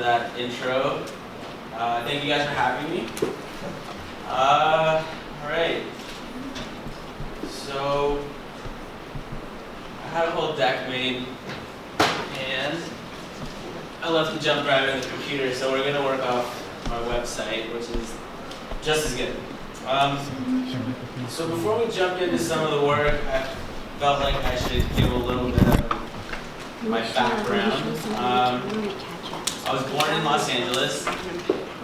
that intro. Thank you guys for having me. Alright. So, I had a whole deck made, and I left the jump drive in the computer, so we're going to work off my website, which is just as good. So before we jump into some of the work, I felt like I should give a little bit of my background. I was born in Los Angeles,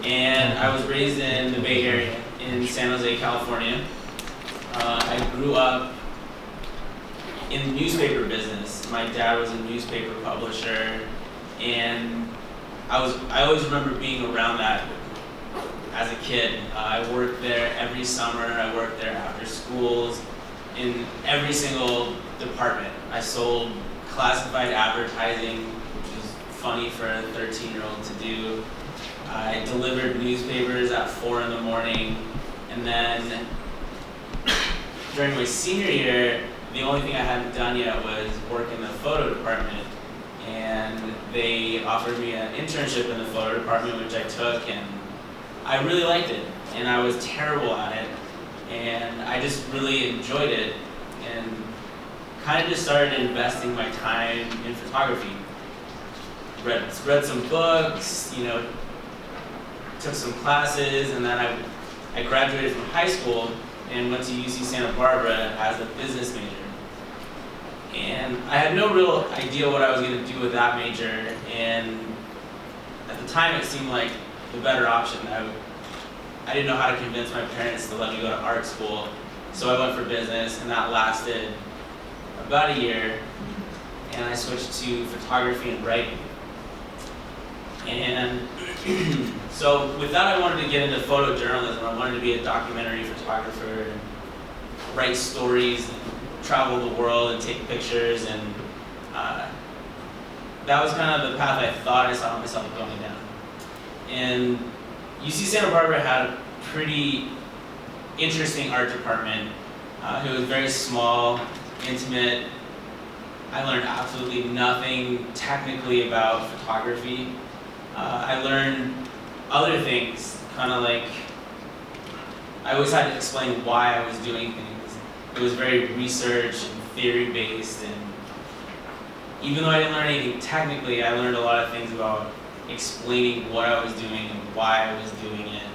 and I was raised in the Bay Area in San Jose, California. I grew up in the newspaper business. My dad was a newspaper publisher, and I always remember being around that as a kid. I worked there every summer. I worked there after schools in every single department. I sold classified advertising, which is funny for a 13-year-old to do. I delivered newspapers at 4 in the morning, and then during my senior year, the only thing I hadn't done yet was work in the photo department, and they offered me an internship in the photo department, which I took, and I really liked it, and I was terrible at it, and I just really enjoyed it, and kind of just started investing my time in photography. Read some books, took some classes, and then I graduated from high school and went to UC Santa Barbara as a business major. And I had no real idea what I was going to do with that major, and at the time it seemed like the better option. I didn't know how to convince my parents to let me go to art school, so I went for business, and that lasted about a year, and I switched to photography and writing. And so with that, I wanted to get into photojournalism. I wanted to be a documentary photographer and write stories and travel the world and take pictures, and that was kind of the path I thought I saw myself going down. And UC Santa Barbara had a pretty interesting art department. It was very small, intimate. I learned absolutely nothing technically about photography. I learned other things, kind of like, I always had to explain why I was doing things. It was very research and theory-based, and even though I didn't learn anything technically, I learned a lot of things about explaining what I was doing and why I was doing it.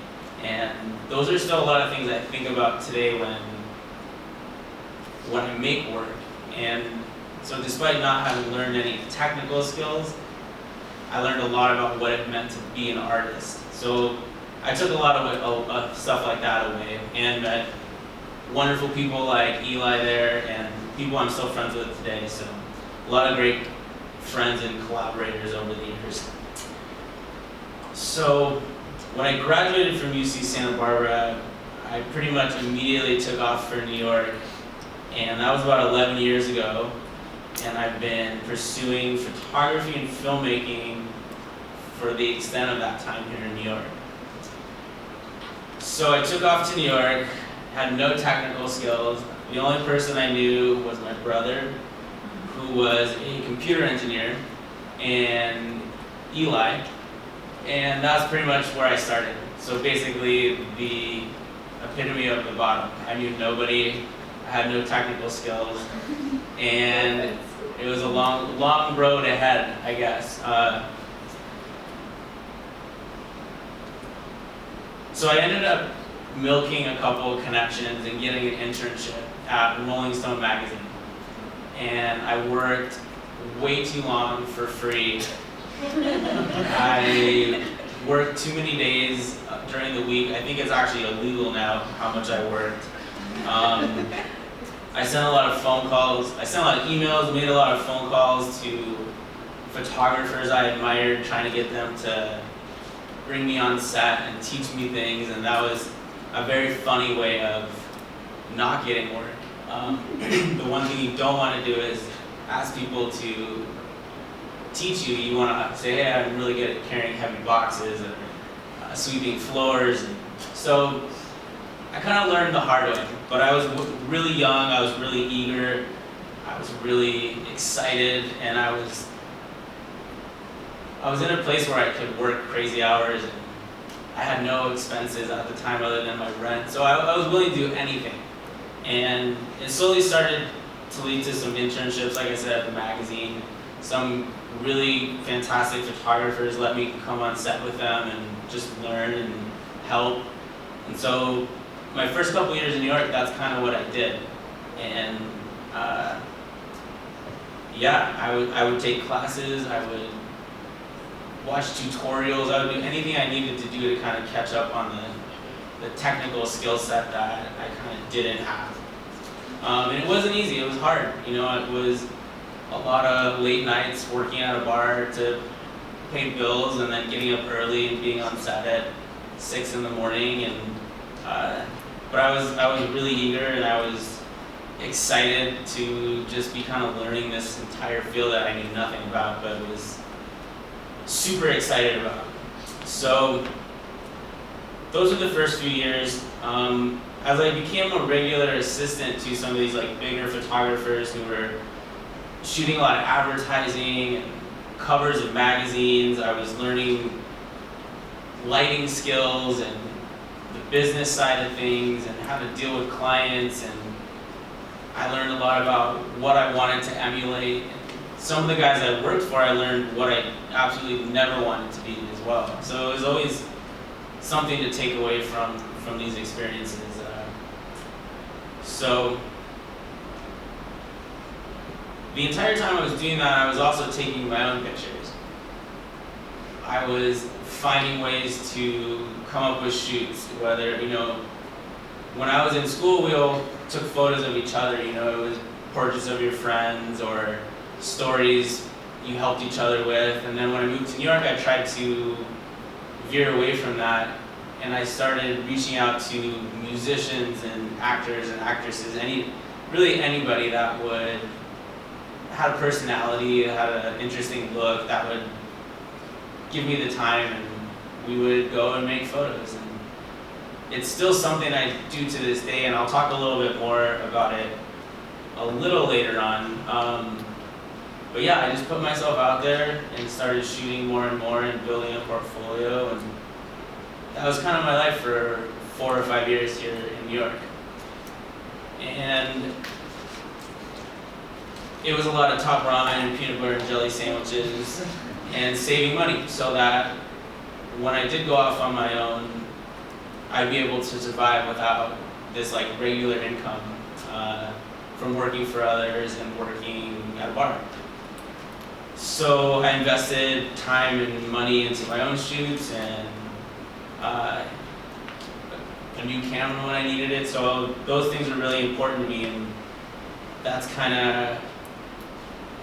And those are still a lot of things I think about today when I make work. And so despite not having learned any technical skills, I learned a lot about what it meant to be an artist. So I took a lot of stuff like that away, and met wonderful people like Eli there, and people I'm still friends with today. So a lot of great friends and collaborators over the years. So when I graduated from UC Santa Barbara, I pretty much immediately took off for New York, and that was about 11 years ago. And I've been pursuing photography and filmmaking for the extent of that time here in New York. So I took off to New York, had no technical skills. The only person I knew was my brother, who was a computer engineer, and Eli, and that's pretty much where I started. So basically the epitome of the bottom. I knew nobody, I had no technical skills, and it was a long road ahead, I guess. So I ended up milking a couple of connections and getting an internship at Rolling Stone magazine. And I worked way too long for free. I worked too many days during the week. I think it's actually illegal now how much I worked. I sent a lot of phone calls. I sent a lot of emails, made a lot of phone calls to photographers I admired, trying to get them to bring me on set and teach me things, and that was a very funny way of not getting work. The one thing you don't want to do is ask people to teach you. You want to say, hey, I'm really good at carrying heavy boxes and sweeping floors. And so I kind of learned the hard way, but I was really young, I was really eager, I was really excited, and I was I was in a place where I could work crazy hours, and I had no expenses at the time other than my rent. So I was willing to do anything. And it slowly started to lead to some internships, like I said, at the magazine. Some really fantastic photographers let me come on set with them and just learn and help. And so my first couple years in New York, that's kind of what I did. And I would take classes, I would watch tutorials, I would do anything I needed to do to kind of catch up on the technical skill set that I kind of didn't have. And it wasn't easy, it was hard. It was a lot of late nights working at a bar to pay bills, and then getting up early and being on set at 6 in the morning. And but I was really eager, and I was excited to just be kind of learning this entire field that I knew nothing about, but was super excited about. So those were the first few years. As I became a regular assistant to some of these like bigger photographers who were shooting a lot of advertising and covers of magazines, I was learning lighting skills and the business side of things and how to deal with clients, and I learned a lot about what I wanted to emulate. Some of the guys I worked for, I learned what I absolutely never wanted to be as well. So it was always something to take away from these experiences. So the entire time I was doing that, I was also taking my own pictures. I was finding ways to come up with shoots, whether, when I was in school, we all took photos of each other, it was portraits of your friends or stories you helped each other with. And then when I moved to New York, I tried to veer away from that, and I started reaching out to musicians and actors and actresses, really anybody that had a personality, had an interesting look, that would give me the time, and we would go and make photos. And it's still something I do to this day, and I'll talk a little bit more about it a little later on. But yeah, I just put myself out there and started shooting more and more and building a portfolio, and that was kind of my life for 4 or 5 years here in New York. And it was a lot of top ramen and peanut butter and jelly sandwiches and saving money so that when I did go off on my own, I'd be able to survive without this like regular income from working for others and working at a bar. So I invested time and money into my own shoots and a new camera when I needed it. So those things were really important to me, and that's kind of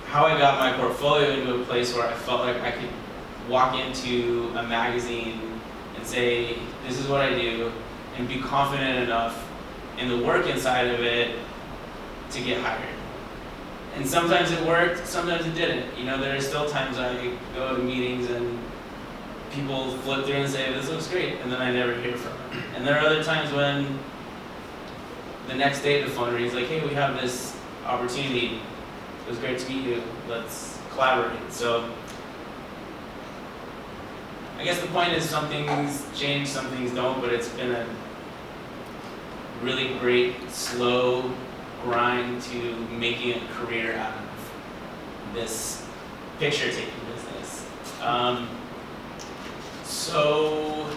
how I got my portfolio into a place where I felt like I could walk into a magazine and say, this is what I do, and be confident enough in the work inside of it to get hired. And sometimes it worked, sometimes it didn't. There are still times I go to meetings and people flip through and say, this looks great, and then I never hear from them. And there are other times when the next day the phone rings like, hey, we have this opportunity. It was great to meet you. Let's collaborate. So I guess the point is some things change, some things don't, but it's been a really great, slow grind to making a career out of this picture-taking business. So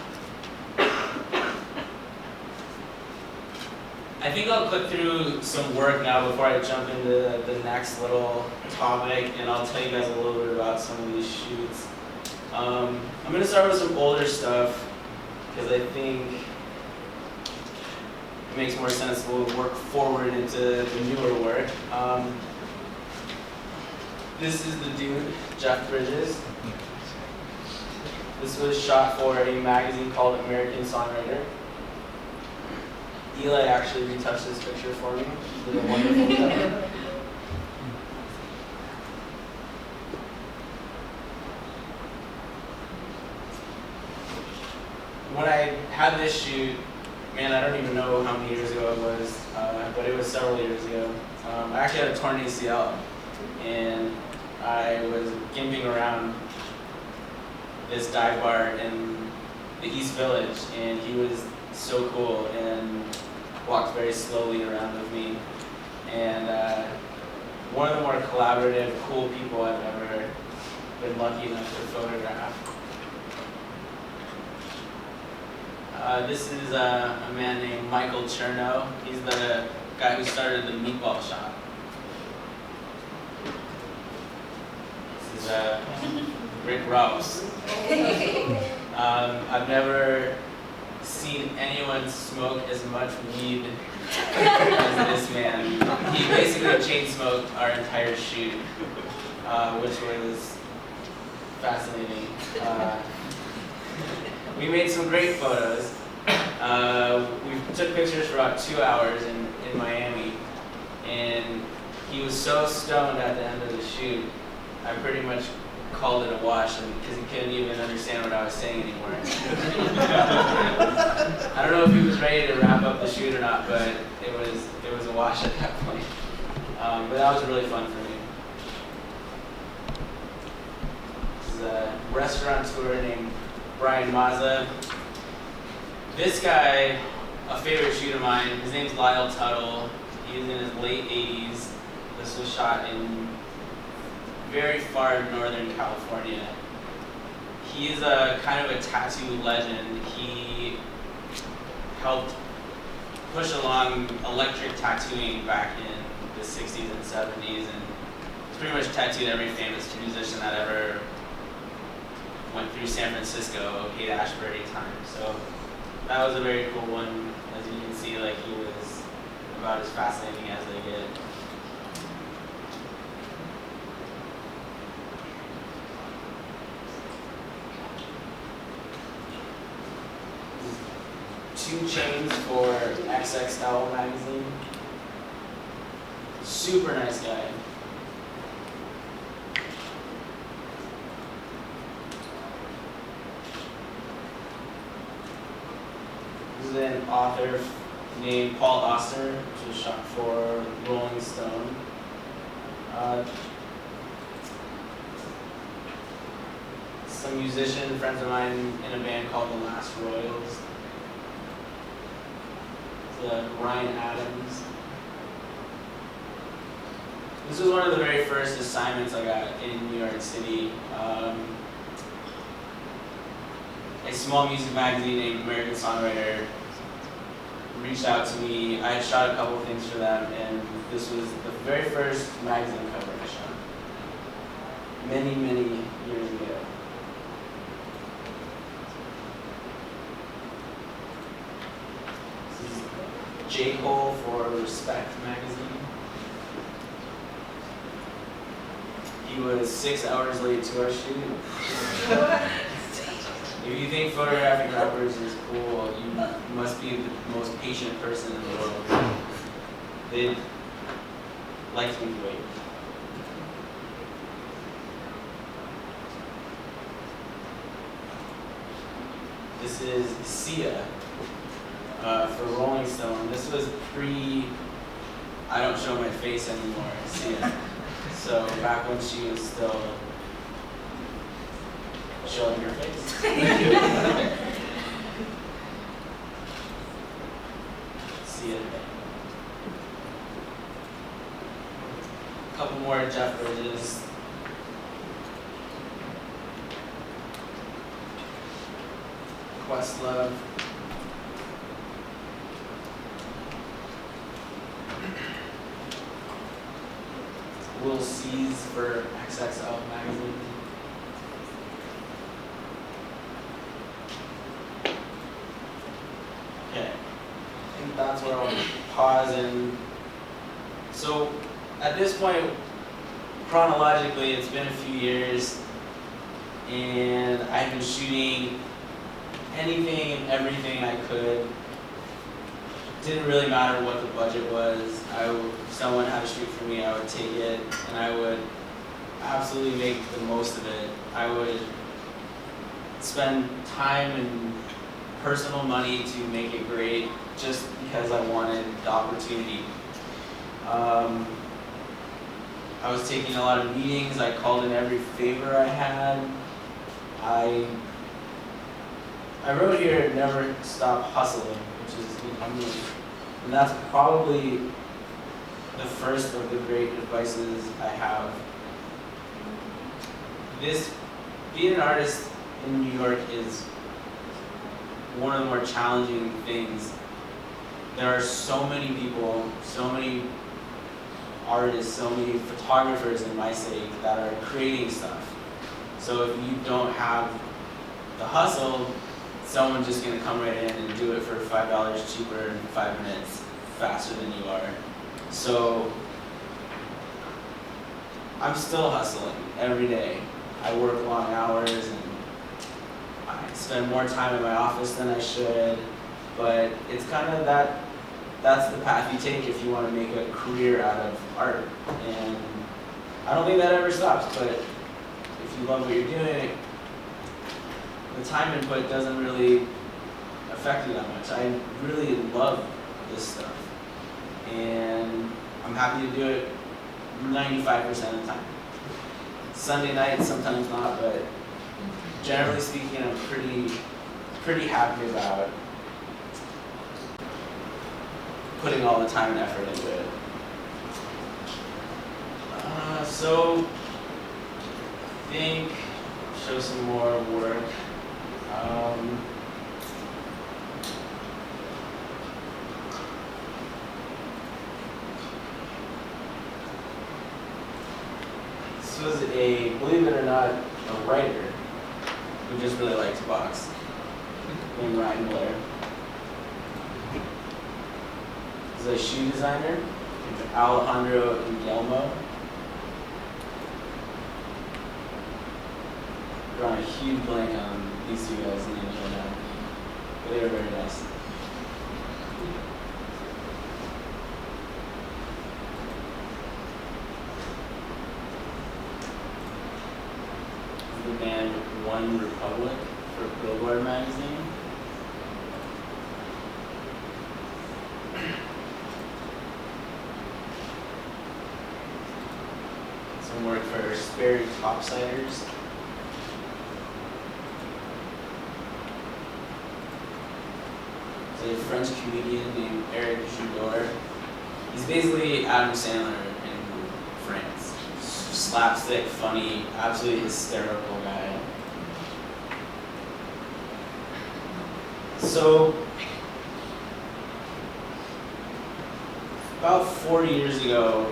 I think I'll click through some work now before I jump into the next little topic, and I'll tell you guys a little bit about some of these shoots. I'm going to start with some older stuff because I think it makes more sense to work forward into the newer work. This is the dude, Jeff Bridges. This was shot for a magazine called American Songwriter. Eli actually retouched this picture for me. He did a wonderful job. When I had this shoot, man, I don't even know how many years ago it was, but it was several years ago. I actually had a torn ACL, and I was gimping around this dive bar in the East Village, and he was so cool and walked very slowly around with me. And one of the more collaborative, cool people I've ever been lucky enough to photograph. This is a man named Michael Cherno. He's the guy who started the meatball shop. This is Rick Rouse. I've never seen anyone smoke as much weed as this man. He basically chain smoked our entire shoot, which was fascinating. We made some great photos. We took pictures for about 2 hours in Miami, and he was so stoned at the end of the shoot, I pretty much called it a wash because he couldn't even understand what I was saying anymore. I don't know if he was ready to wrap up the shoot or not, but it was a wash at that point. But that was really fun for me. This is a restaurateur named Brian Mazza. This guy, a favorite shoot of mine, his name's Lyle Tuttle. He's in his late 80s. This was shot in very far northern California. He's a kind of a tattoo legend. He helped push along electric tattooing back in the 60s and 70s, and he's pretty much tattooed every famous musician that ever went through San Francisco, Haight Ashbury time. So that was a very cool one. As you can see, like, he was about as fascinating as they get. Two chains for XXL magazine. Super nice guy. This is an author named Paul Auster, which was shot for Rolling Stone. Some musician friends of mine in a band called The Last Royals. Ryan Adams. This was one of the very first assignments I got in New York City. A small music magazine named American Songwriter reached out to me. I had shot a couple things for them, and this was the very first magazine cover I shot. Many, many years ago. J. Cole for Respect magazine. He was 6 hours late to our shoot. If you think photographing rappers is cool, you must be the most patient person in the world. They like to be wait. This is Sia. For Rolling Stone. This was pre I don't show my face anymore, Sia. So back when she was still showing her face. Sia. A couple more Jeff Bridges. Questlove. Will C's for XXL magazine. Okay, I think that's where I'll pause. And so at this point, chronologically, it's been a few years, and I've been shooting anything and everything I could. Didn't really matter what the budget was. If someone had to shoot for me, I would take it, and I would absolutely make the most of it. I would spend time and personal money to make it great, just because I wanted the opportunity. I was taking a lot of meetings. I called in every favor I had. I wrote here, never stop hustling, which is, and that's probably the first of the great advices I have. Being an artist in New York is one of the more challenging things. There are so many people, so many artists, so many photographers in my city that are creating stuff. So if you don't have the hustle, someone's just gonna come right in and do it for $5 cheaper in 5 minutes faster than you are. So I'm still hustling every day. I work long hours and I spend more time in my office than I should, but it's kind of that's the path you take if you want to make a career out of art. And I don't think that ever stops, but if you love what you're doing, the time input doesn't really affect you that much. I really love this stuff, and I'm happy to do it 95% of the time. Sunday nights, sometimes not, but generally speaking, I'm pretty happy about putting all the time and effort into it. So I think show some more work. This was believe it or not, a writer who just really liked to box, named Ryan Blair. He's a shoe designer, Alejandro Guillermo. Drawing a huge blank on these two guys' names right now, but they were very nice. The band One Republic for Billboard magazine. Some work for Sperry Topsiders. There's a French comedian named Eric Judor. He's basically Adam Sandler in France. Slapstick, funny, absolutely hysterical guy. So, about 4 years ago,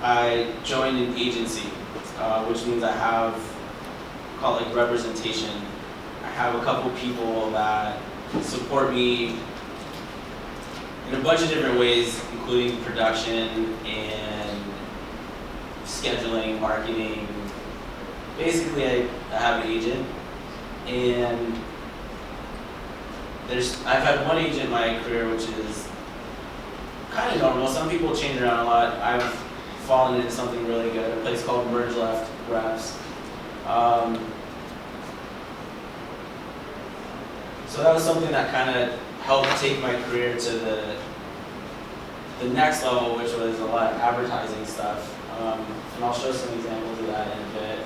I joined an agency, which means I have, call it like representation. I have a couple people that support me in a bunch of different ways, including production and scheduling, marketing. Basically, I have an agent, and I've had one agent in my career, which is kind of normal. Some people change around a lot. I've fallen into something really good, a place called Merge Left Reps. So that was something that kind of helped take my career to the next level, which was a lot of advertising stuff. And I'll show some examples of that in a bit.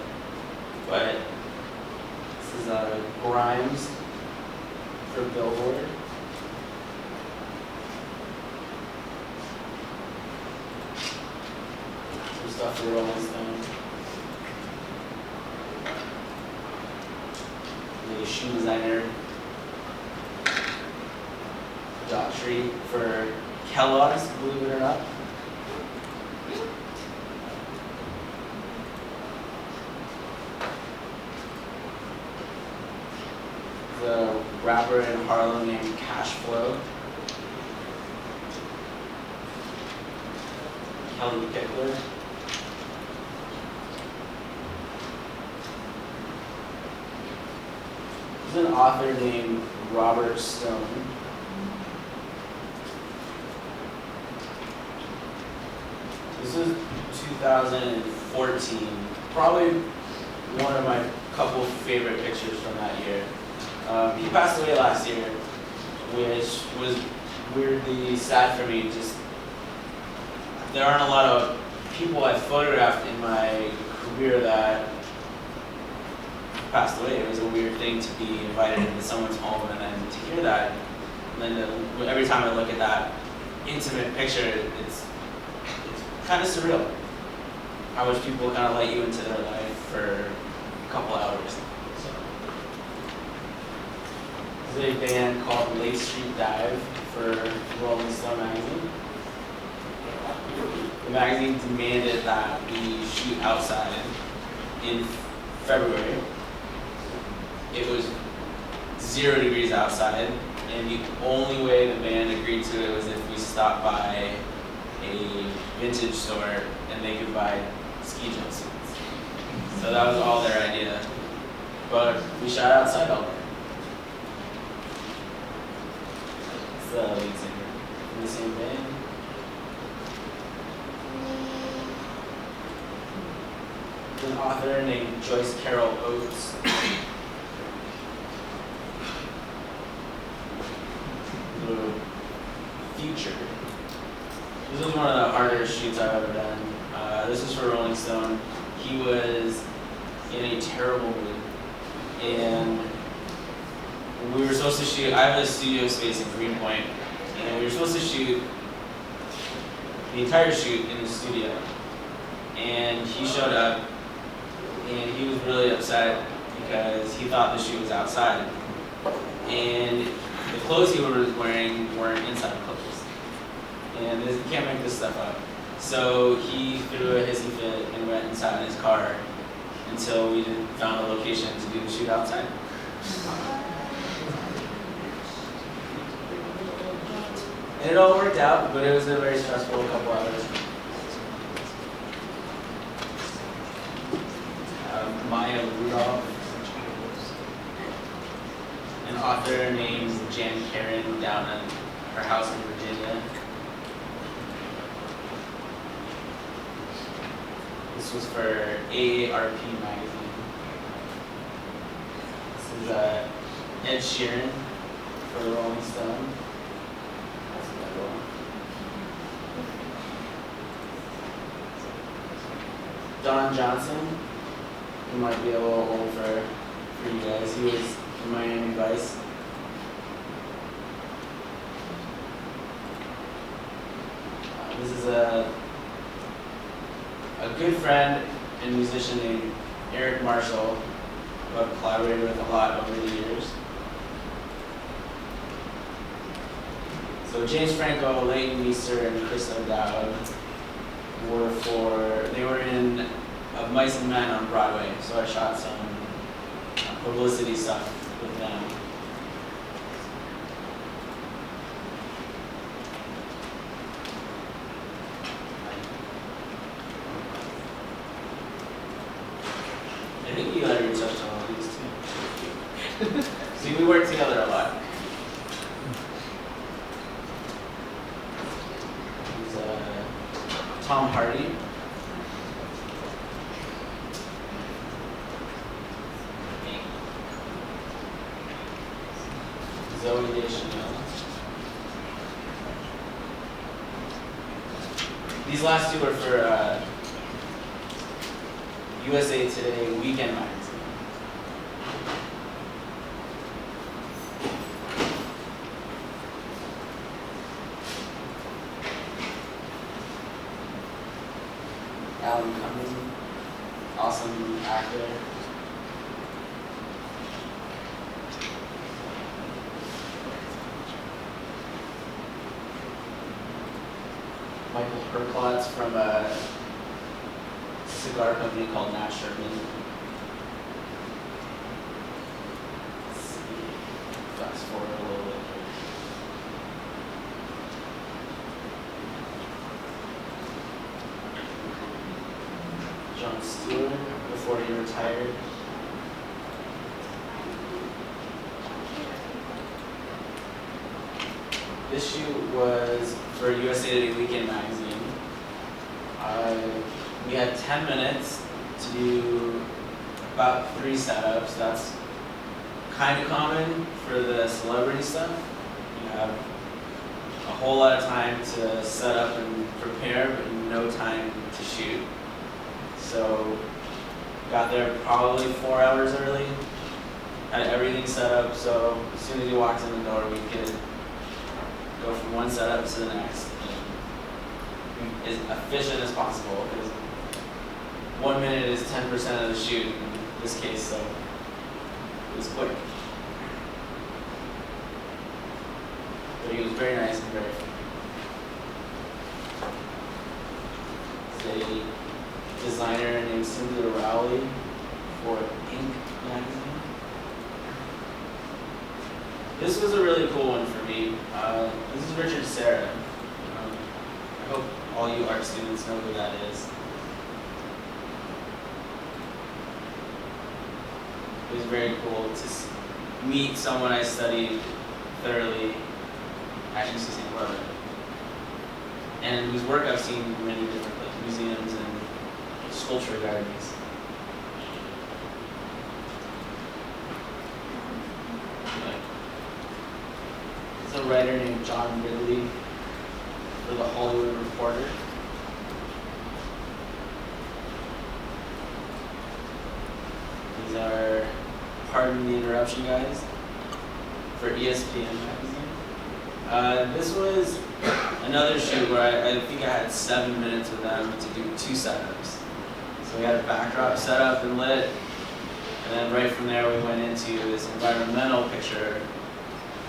But this is Grimes for Billboard. Some stuff for Rolling Stone. The shoe designer Daughtry for Kellogg's, believe it or not. The rapper in Harlem named Cash Flow. Kelly Pickler. There's an author named Robert Stone. This is 2014, probably one of my couple favorite pictures from that year. He passed away last year, which was weirdly sad for me. Just there aren't a lot of people I photographed in my career that passed away. It was a weird thing to be invited into someone's home and then to hear that. And then every time I look at that intimate picture, it's kind of surreal how much people kind of let you into their life for a couple hours. So, there's a band called Lake Street Dive for Rolling Stone magazine. The magazine demanded that we shoot outside in February. It was 0 degrees outside, and the only way the band agreed to it was if we stopped by a vintage store and they could buy ski jumpsuits. So that was all their idea. But we shot outside all day. It's the lead singer in the same band. An author named Joyce Carol Oates. The Future. This was one of the harder shoots I've ever done. This is for Rolling Stone. He was in a terrible mood, and we were supposed to shoot. I have a studio space in Greenpoint, and we were supposed to shoot the entire shoot in the studio. And he showed up, and he was really upset because he thought the shoot was outside, and the clothes he was wearing weren't inside clothes. And you can't make this stuff up. So he threw a hissy fit and went inside his car until we found a location to do the shoot outside. And it all worked out, but it was a very stressful couple hours. Maya Rudolph, an author named Jan Karen down at her house in Virginia. This was for AARP magazine. This is Ed Sheeran for Rolling Stone. That's another one. Don Johnson, he might be a little old for you guys. He was in Miami Vice. This is a good friend and musician named Eric Marshall, who I've collaborated with a lot over the years. So James Franco, Leighton Meester, and Chris O'Dowd they were in Of Mice and Men on Broadway, so I shot some publicity stuff with them. I think you already touched on all these too. See, we work together a lot. He's Tom Hardy. Zoe Deschanel. These last two are for USA Today Weekend magazine. Alan Cumming, awesome actor. Michael Perklotz from a cigar company called Nat Sherman. Let's see. Fast forward a little bit. Jon Stewart before he retired. This shoot was for USA Today Weekend magazine. We had 10 minutes to do about 3 setups. That's kind of common for the celebrity stuff. You have a whole lot of time to set up and prepare, but no time to shoot. So Got there probably 4 hours early. Had everything set up, so as soon as you walked in the door, we could go from one setup to the next. As efficient as possible, because 1 minute is 10% of the shoot in this case, so it was quick. But he was very nice and very funny. He's a designer named Cynthia Rowley for Ink magazine. This was a really cool one for me. This is Richard Serra. I hope all you art students know who that is. It was very cool to meet someone I studied thoroughly at UC St. Barbara, and whose work I've seen in many different museums and sculpture gardens. There's a writer named John Ridley for The Hollywood Reporter. These are Pardon the Interruption guys for ESPN magazine. This was another shoot where I think I had 7 minutes with them to do 2 setups. So we had a backdrop set up and lit, and then right from there we went into this environmental picture.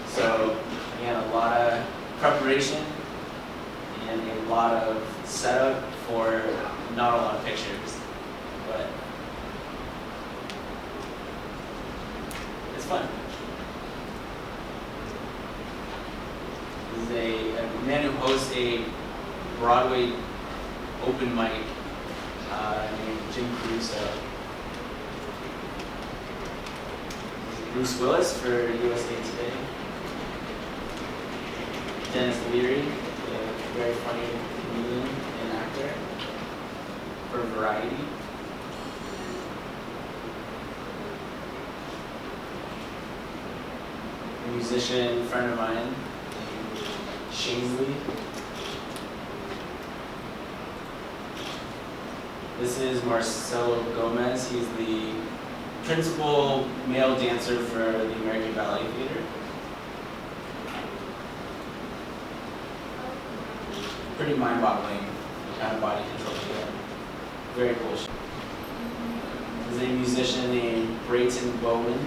So again, a lot of preparation and a lot of setup for not a lot of pictures, but it's fun. This is a man who hosts a Broadway open mic named Jim Caruso. This is Bruce Willis for USA Today. Dennis Leary, a very funny comedian and actor for Variety. A musician friend of mine named Shaisley. This is Marcelo Gomez. He's the principal male dancer for the American Ballet Theater. Pretty mind-boggling kind of body control together. Very cool. There's a musician named Brayton Bowman.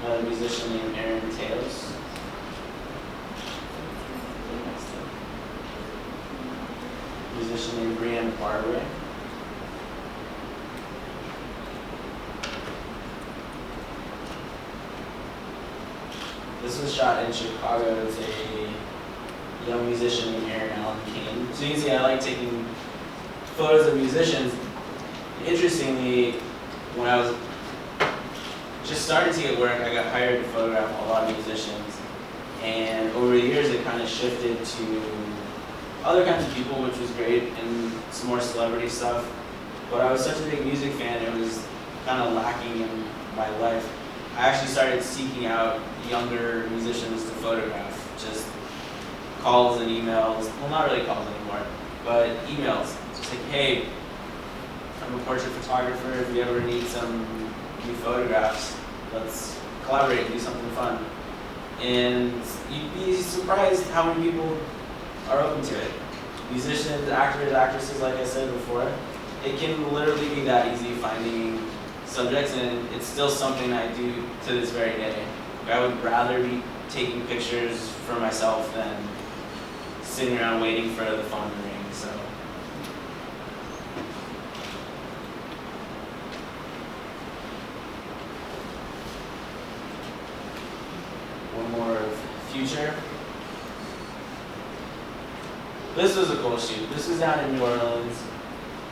Another musician named Aaron Mateos. Musician named Brianna Barber. This was shot in Chicago. It's a young musician named Aaron Allen Kane. So you can see I like taking photos of musicians. Interestingly, when I was just starting to get work, I got hired to photograph a lot of musicians. And over the years, it kind of shifted to other kinds of people, which was great, and some more celebrity stuff. But I was such a big music fan, it was kind of lacking in my life. I actually started seeking out younger musicians to photograph, just calls and emails. Well, not really calls anymore, but emails. Just like, hey, I'm a portrait photographer. If you ever need some new photographs, let's collaborate and do something fun. And you'd be surprised how many people are open to it. Musicians, actors, actresses, like I said before. It can literally be that easy finding subjects, and it's still something I do to this very day. I would rather be taking pictures for myself than sitting around waiting for the phone to ring. So one more of future. This was a cool shoot. This was down in New Orleans.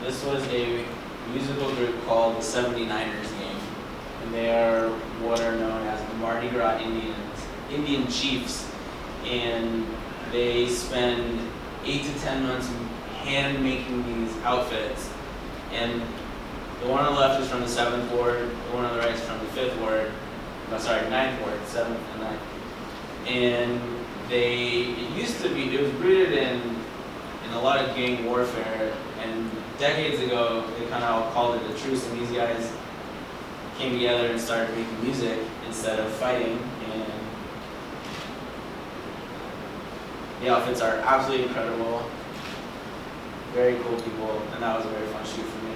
This was a musical group called the 79ers Game. And they are what are known as the Mardi Gras Indian Chiefs. And they spend 8 to 10 months hand making these outfits. And the one on the left is from the 7th Ward, the one on the right is from the 5th Ward. No, sorry, 9th Ward, 7th and 9th. And it was rooted in a lot of gang warfare. And decades ago, they kind of all called it a truce, and these guys came together and started making music instead of fighting. And the outfits are absolutely incredible. Very cool people, and that was a very fun shoot for me.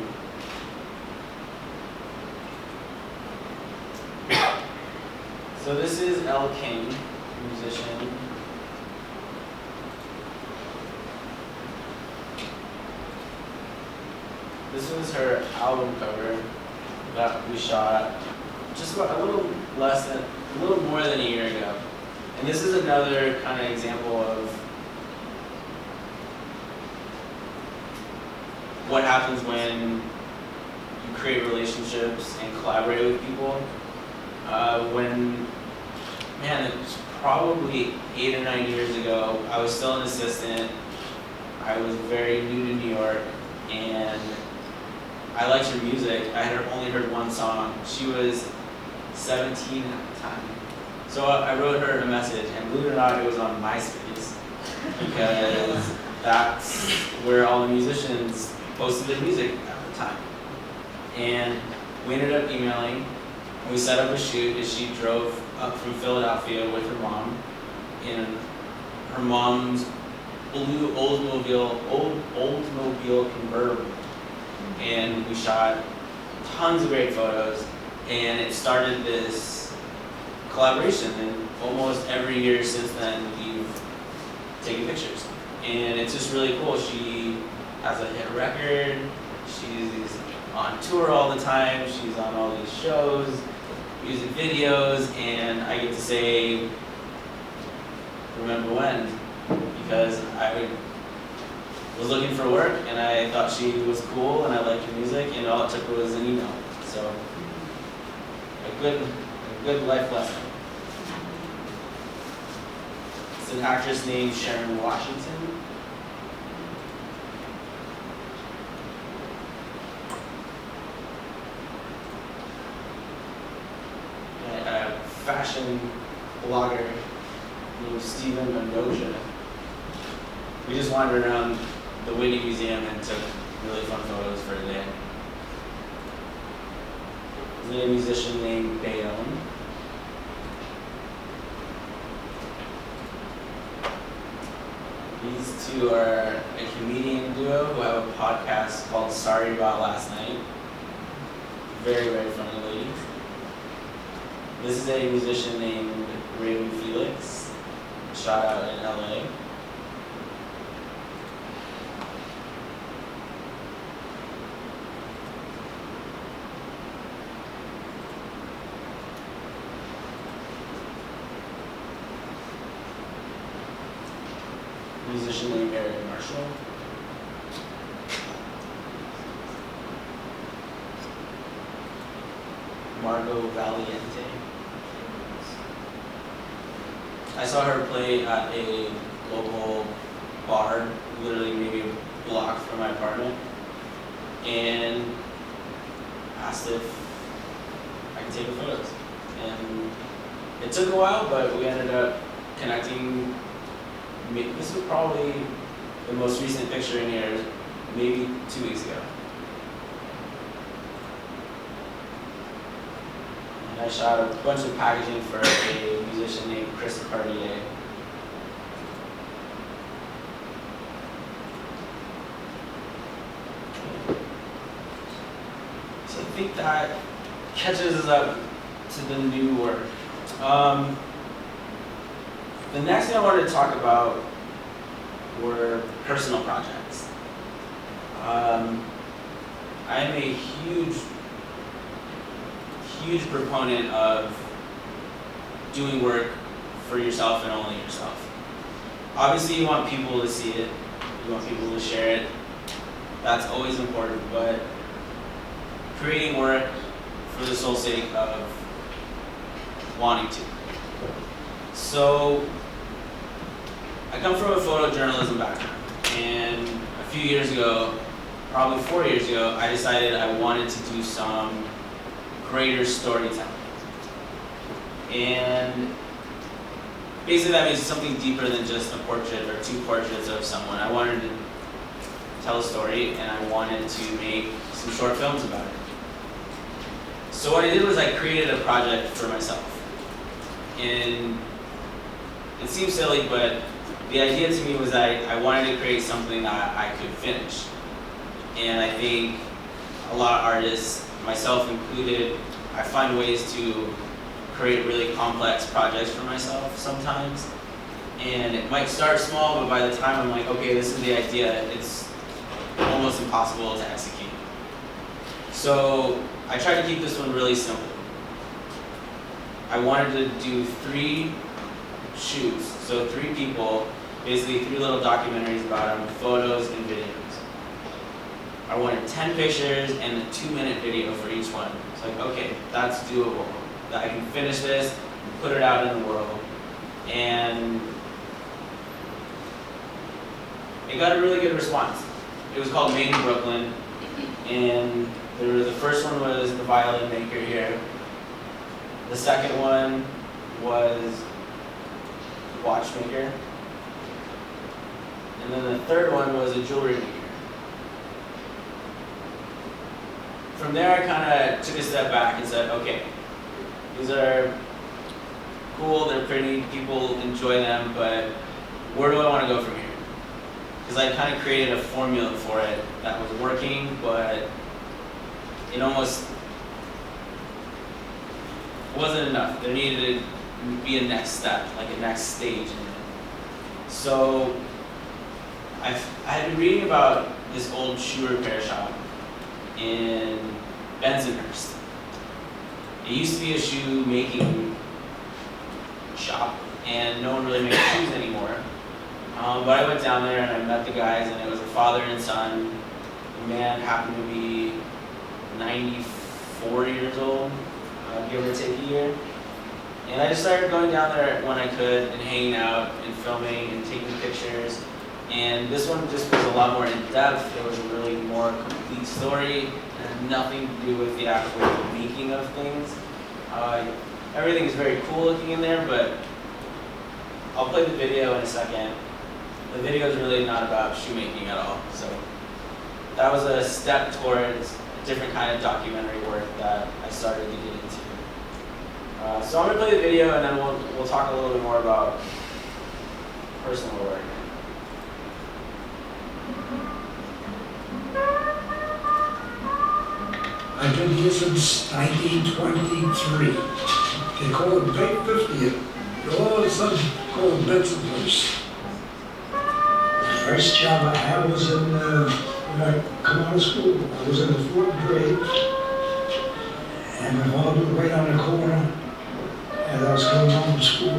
So this is Elle King, musician. This was her album cover that we shot just about a little more than a year ago. And this is another kind of example of what happens when you create relationships and collaborate with people. It was probably 8 or 9 years ago, I was still an assistant. I was very new to New York, and I liked her music. I had only heard one song. She was 17 at the time. So I wrote her a message, and believe it or not, it was on MySpace, because that's where all the musicians posted their music at the time. And we ended up emailing, and we set up a shoot as she drove up from Philadelphia with her mom in her mom's blue Oldsmobile convertible. And we shot tons of great photos, and it started this collaboration, and almost every year since then we've taken pictures. And it's just really cool. She has a hit record, she's on tour all the time, she's on all these shows, music videos, and I get to say, remember when? Because I was looking for work, and I thought she was cool, and I liked her music, and all it took was an email. So, a good life lesson. It's an actress named Sharon Washington. And a fashion blogger named Stephen Mendoza. We just wandered around the Whitney Museum and took really fun photos for the day. There's a musician named Bayonne. These two are a comedian duo who have a podcast called Sorry About Last Night. Very, very funny ladies. This is a musician named Raven Felix, shot out in LA. Musician named Eric Marshall. Margot Valiente. I saw her play at a local bar, literally maybe a block from my apartment, and asked if I could take her photos. And it took a while, but we ended up connecting. This was probably the most recent picture in here, maybe 2 weeks ago. And I shot a bunch of packaging for a musician named Chris Cartier. So I think that catches us up to the new work. The next thing I wanted to talk about were personal projects. I am a huge proponent of doing work for yourself and only yourself. Obviously, you want people to see it, you want people to share it. That's always important, but creating work for the sole sake of wanting to. So, I come from a photojournalism background, and a few years ago, probably 4 years ago, I decided I wanted to do some greater storytelling. And basically that means something deeper than just a portrait or two portraits of someone. I wanted to tell a story, and I wanted to make some short films about it. So what I did was I created a project for myself. And it seems silly, but the idea to me was I wanted to create something that I could finish. And I think a lot of artists, myself included, I find ways to create really complex projects for myself sometimes. And it might start small, but by the time I'm like, okay, this is the idea, it's almost impossible to execute. So I tried to keep this one really simple. I wanted to do 3 shoots, so 3 people, basically 3 little documentaries about them, photos and videos. I wanted 10 pictures and a 2-minute video for each one. It's like, okay, that's doable. I can finish this and put it out in the world. And it got a really good response. It was called Made in Brooklyn, and the first one was the violin maker here. The second one was watchmaker. And then the third one was a jewelry maker. From there, I kind of took a step back and said, okay, these are cool, they're pretty, people enjoy them, but where do I want to go from here? Because I kind of created a formula for it that was working, but it almost wasn't enough. There needed to be a next step, like a next stage in it. So I had been reading about this old shoe repair shop in Bensonhurst. It used to be a shoe making shop, and no one really makes shoes anymore. But I went down there and I met the guys, and it was a father and son. The man happened to be 94 years old, give or take a year. And I just started going down there when I could and hanging out and filming and taking pictures. And this one just was a lot more in-depth. There was a really more complete story. It had nothing to do with the actual making of things. Everything is very cool looking in there, but I'll play the video in a second. The video is really not about shoemaking at all. So that was a step towards a different kind of documentary work that I started to get into. So I'm going to play the video, and then we'll talk a little bit more about personal work. I've been here since 1923. They call it Bay 50th. All of a sudden, call it Bensonhurst. The first job I had was in, when I come out of school. I was in the 4th grade, and my father was right on the corner as I was coming home from school.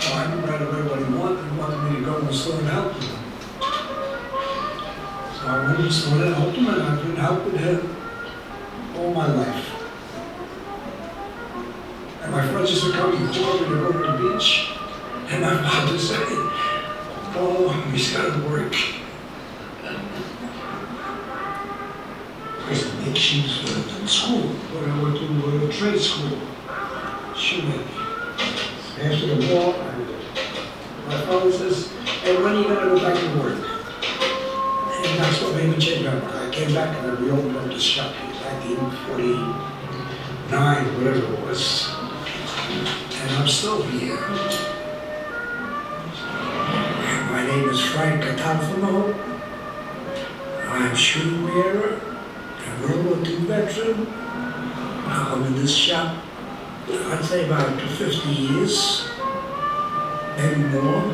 So I knew right away what he wanted. He wanted me to go in the store and help him. So I went to the store and helped him, and I've been helping him all my life. And my friends used to come and told me to go to the beach, and my father would say, oh, he's got to work. I used to make shoes in school, when I went to trade school, shoemaking. After the war, my father says, hey, when are you going to go back to work? And that's what made me change my mind. I came back and I reopened up the shop in 1949, whatever it was. And I'm still here. My name is Frank Catalfano. I'm shoe wearer, a World War II veteran. I'm in this shop, I'd say about 50 years, maybe more.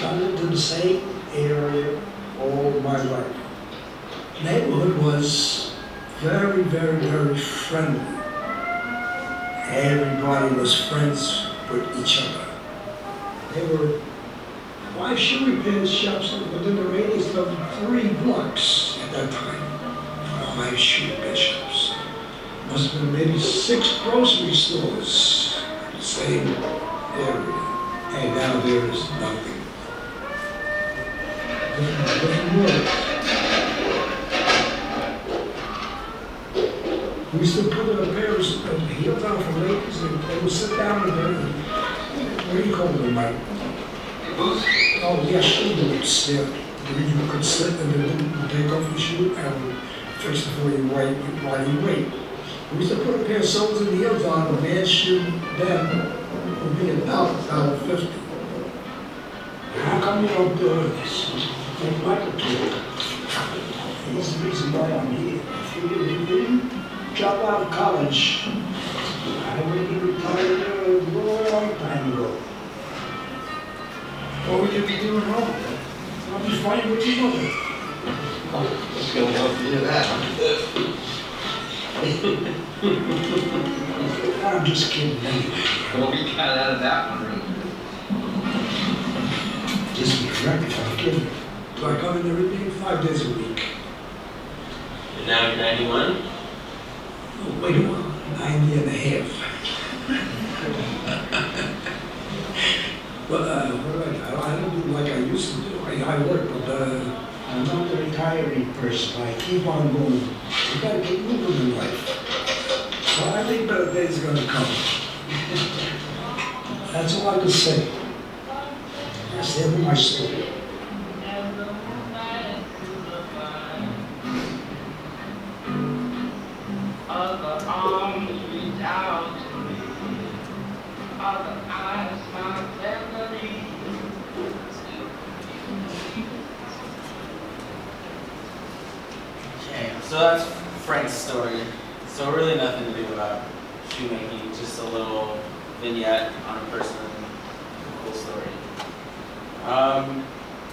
I lived in the same area all my life. The neighborhood was very, very, very friendly. Everybody was friends with each other. There were 5 shoe repair shops within the radius of 3 blocks at that time. 5 shoe repair shops. Must have been maybe 6 grocery stores in the same area. And now there is nothing. Doesn't work. We used to put a pair of heels on for ladies, and they would sit down and what do you call them, Mike? Oh, yeah, shoe boots, yeah. You could sit in the room and take off your shoe and fix it for you while you wait. We used to put a pair of soles and heels on a man's shoe then would be $1.50. How come you don't do this? Like Michael did. That's the reason why I'm here. If you didn't drop out of college, I would be retired a long time ago. What would you be doing wrong? I'll be fighting with your mother. What's going to help you do that? I'm just kidding, anyway. Don't be counted out of that one, right? Just be correct if I'm kidding. Do I come in every day? 5 days a week. And now you're 91? Oh, wait a while. 90 and a half. But what do I don't do like I used to do. I work, but I'm not a retiree person. I keep on going. You gotta keep moving in life. So I think better days are gonna come. That's all I can say. That's the end of my story. Other arms reach out to me, other eyes smile tenderly. Okay, so that's Frank's story. So really nothing to do about shoemaking, just a little vignette on a person, a cool story.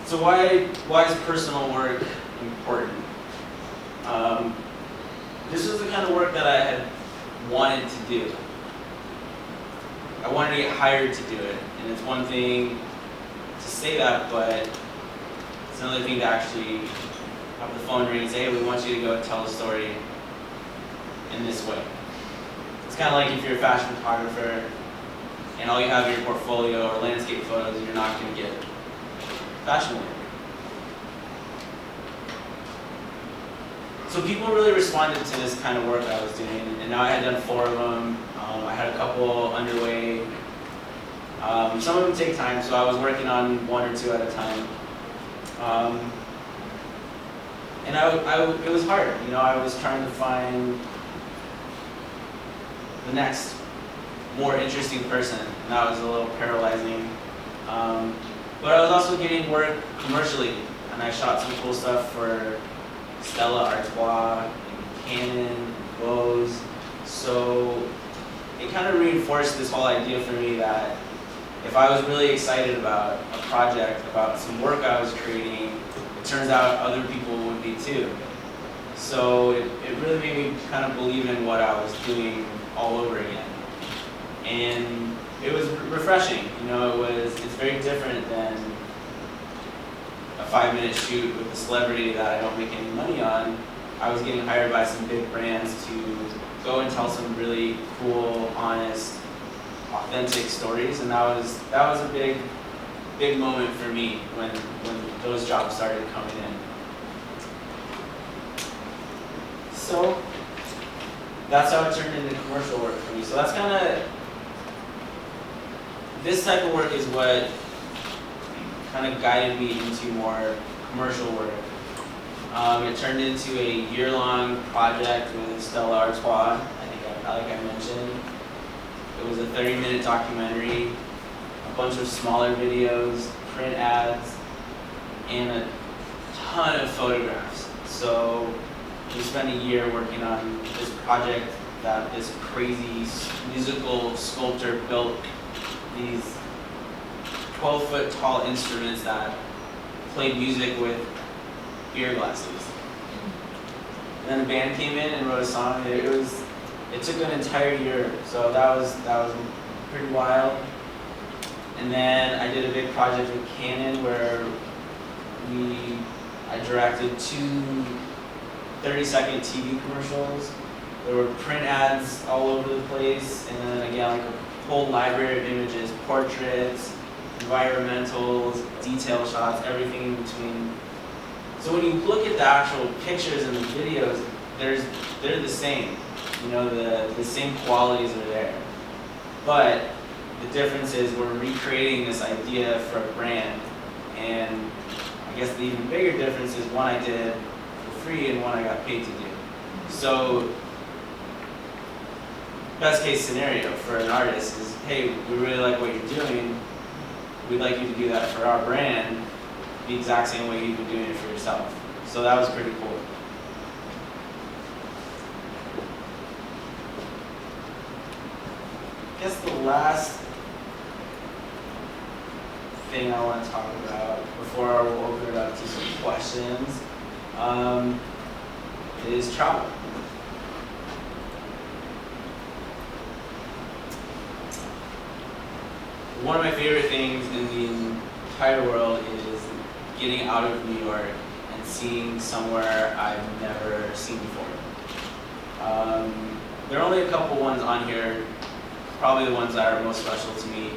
So why is personal work important? This was the kind of work that I had wanted to do. I wanted to get hired to do it, and it's one thing to say that, but it's another thing to actually have the phone ring and say, hey, we want you to go tell a story in this way. It's kind of like if you're a fashion photographer and all you have in your portfolio are landscape photos, you're not going to get fashion work. So people really responded to this kind of work I was doing, and now I had done 4 of them. I had a couple underway. Some of them take time, so I was working on 1 or 2 at a time. And it was hard, you know, I was trying to find the next more interesting person, and that was a little paralyzing. But I was also getting work commercially, and I shot some cool stuff for Stella Artois, Canon, Oates. So it kind of reinforced this whole idea for me that if I was really excited about a project, about some work I was creating, it turns out other people would be too. So it really made me kind of believe in what I was doing all over again. And it was refreshing, you know, it's very different than a 5-minute shoot with a celebrity that I don't make any money on. I was getting hired by some big brands to go and tell some really cool, honest, authentic stories, and that was a big moment for me when those jobs started coming in. So that's how it turned into commercial work for me. So that's kind of, this type of work is what kind of guided me into more commercial work. It turned into a year-long project with Stella Artois, like I mentioned. It was a 30-minute documentary, a bunch of smaller videos, print ads, and a ton of photographs. So we spent a year working on this project that this crazy musical sculptor built these 12-foot tall instruments that played music with beer glasses. And then a band came in and wrote a song. It took an entire year, so that was pretty wild. And then I did a big project with Canon where I directed 2 30-second TV commercials. There were print ads all over the place, and then again, like a whole library of images, portraits, environmentals, detail shots, everything in between. So when you look at the actual pictures and the videos, they're the same. You know, the same qualities are there. But the difference is we're recreating this idea for a brand, and I guess the even bigger difference is one I did for free and one I got paid to do. So, best case scenario for an artist is, hey, we really like what you're doing. We'd like you to do that for our brand the exact same way you've been doing it for yourself. So that was pretty cool. I guess the last thing I want to talk about before we'll open it up to some questions is travel. One of my favorite things in the entire world is getting out of New York and seeing somewhere I've never seen before. There are only a couple ones on here, probably the ones that are most special to me.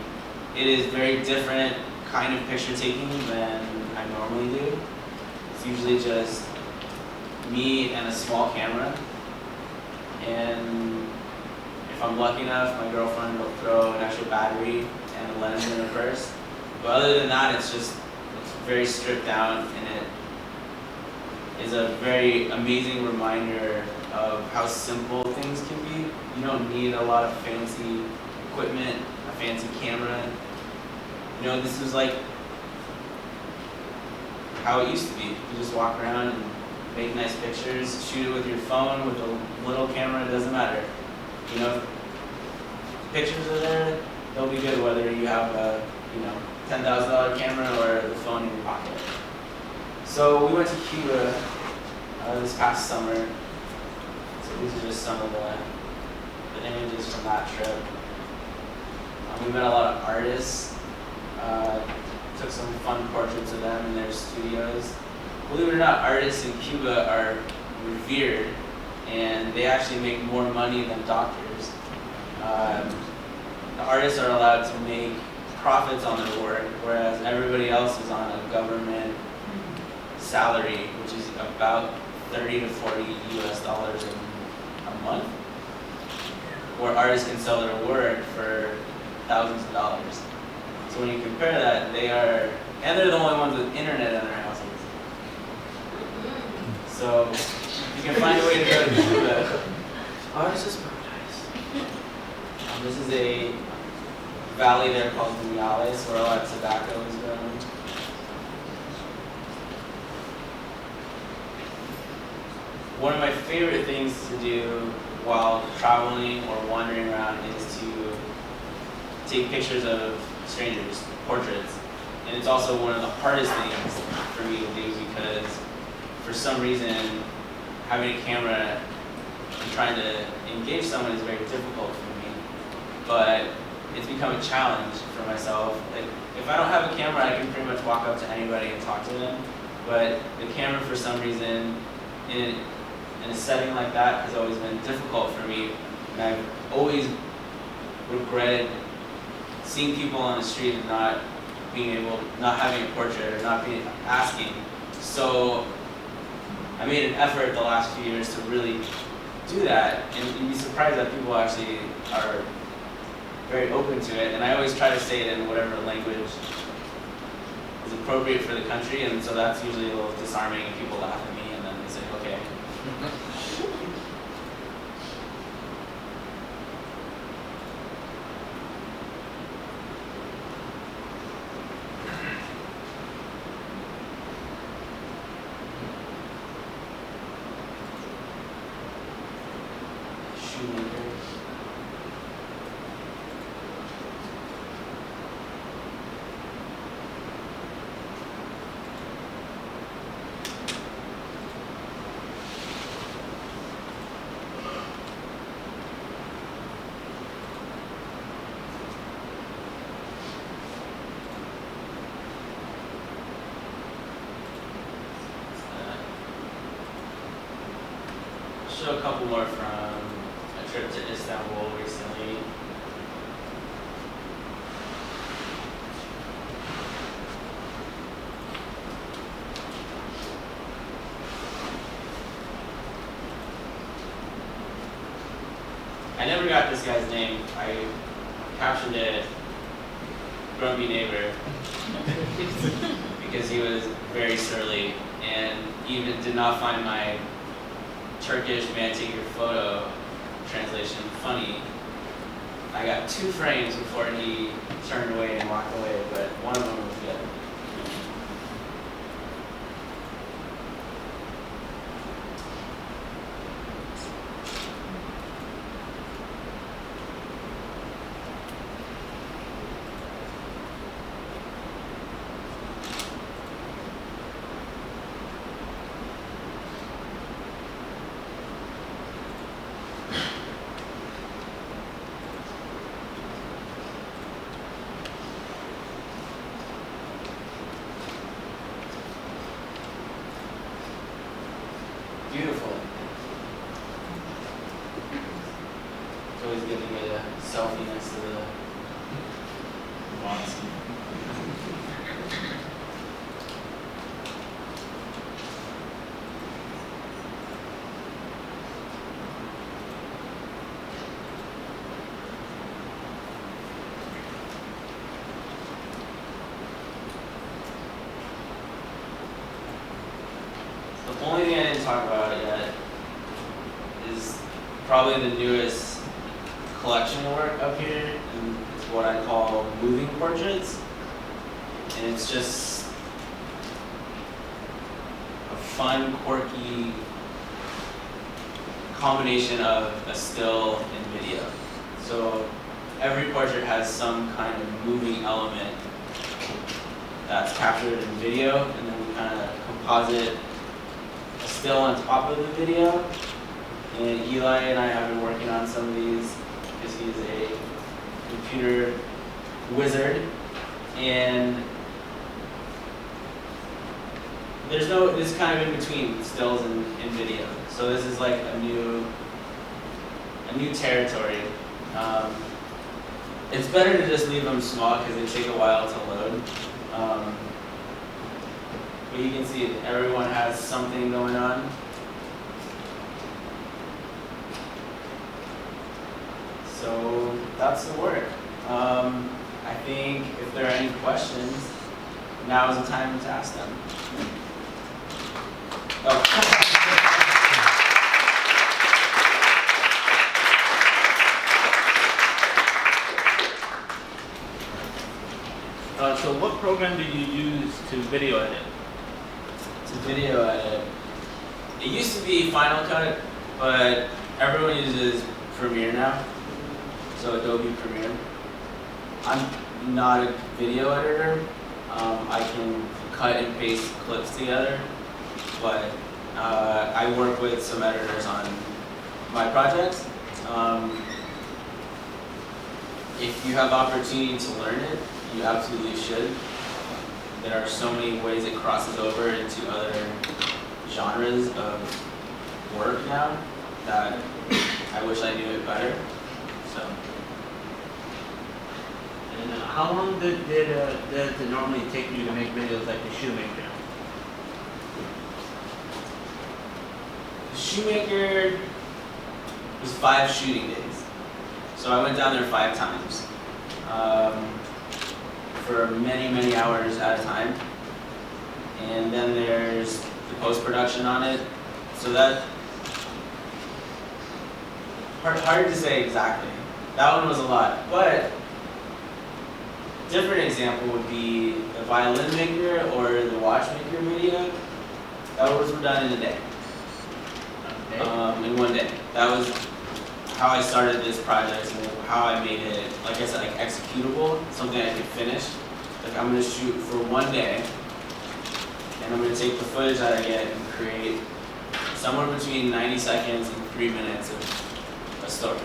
It is very different kind of picture taking than I normally do. It's usually just me and a small camera, and if I'm lucky enough, my girlfriend will throw an extra battery and a lens in her purse. But other than that, it's very stripped down, and it is a very amazing reminder of how simple things can be. You don't need a lot of fancy equipment, a fancy camera. You know, this is like how it used to be. You just walk around and make nice pictures, shoot it with your phone, with a little camera, it doesn't matter. You know, if pictures are there, they'll be good whether you have a, $10,000 camera or the phone in your pocket. So we went to Cuba this past summer. So these are just some of the images from that trip. We met a lot of artists, took some fun portraits of them in their studios. Believe it or not, artists in Cuba are revered, and they actually make more money than doctors. The artists are allowed to make profits on their work, whereas everybody else is on a government salary, which is about $30 to $40 US a month, where artists can sell their work for thousands of dollars. So when you compare that, and they're the only ones with internet in their houses. So you can find a way to go to Cuba. Artists is paradise. This is a valley there called Vinales, where a lot of tobacco is grown. One of my favorite things to do while traveling or wandering around is to take pictures of strangers, portraits. And it's also one of the hardest things for me to do because for some reason having a camera and trying to engage someone is very difficult for me. But it's become a challenge for myself. Like, if I don't have a camera, I can pretty much walk up to anybody and talk to them. But the camera, for some reason, in a setting like that, has always been difficult for me. And I've always regretted seeing people on the street and not having a portrait or not asking. So I made an effort the last few years to really do that, and you'd be surprised that people actually are very open to it. And I always try to say it in whatever language is appropriate for the country, and so that's usually a little disarming, and people laugh at me, and then they say, okay. Show a couple more from a trip to Istanbul recently. I never got this guy's name. I captioned it "Grumpy Neighbor" because he was very surly and even did not find my Turkish man take your photo translation funny. I got 2 frames before he turned away and walked away, but one of them was good. Beautiful. It's always good to get a selfie next to the box. The only thing I didn't talk about yet is probably the newest collection of work up here, and it's what I call moving portraits. And it's just a fun, quirky combination of a still and video. So every portrait has some kind of moving element that's captured in video, and then we kind of composite a still on top of the video. And Eli and I have been working on some of these because he's a computer wizard, and there's kind of in between stills and video. So this is like a new territory. It's better to just leave them small because they take a while to load. But you can see everyone has something going on. So that's the work. I think if there are any questions, now is the time to ask them. So what program do you use to video edit? To video edit. It used to be Final Cut, but everyone uses Premiere now. So Adobe Premiere. I'm not a video editor. I can cut and paste clips together, but I work with some editors on my projects. If you have the opportunity to learn it, you absolutely should. There are so many ways it crosses over into other genres of work now that I wish I knew it better. So. And how long does it normally take you to make videos like The Shoemaker? The Shoemaker was 5 shooting days. So I went down there 5 times. For many, many hours at a time. And then there's the post-production on it. So that, hard to say exactly. That one was a lot. But different example would be the Violin Maker or the Watchmaker video. Those were done in a day. Okay. In one day. That was how I started this project and how I made it, like I said, like executable, something I could finish. Like I'm gonna shoot for one day, and I'm gonna take the footage that I get and create somewhere between 90 seconds and 3 minutes of a story.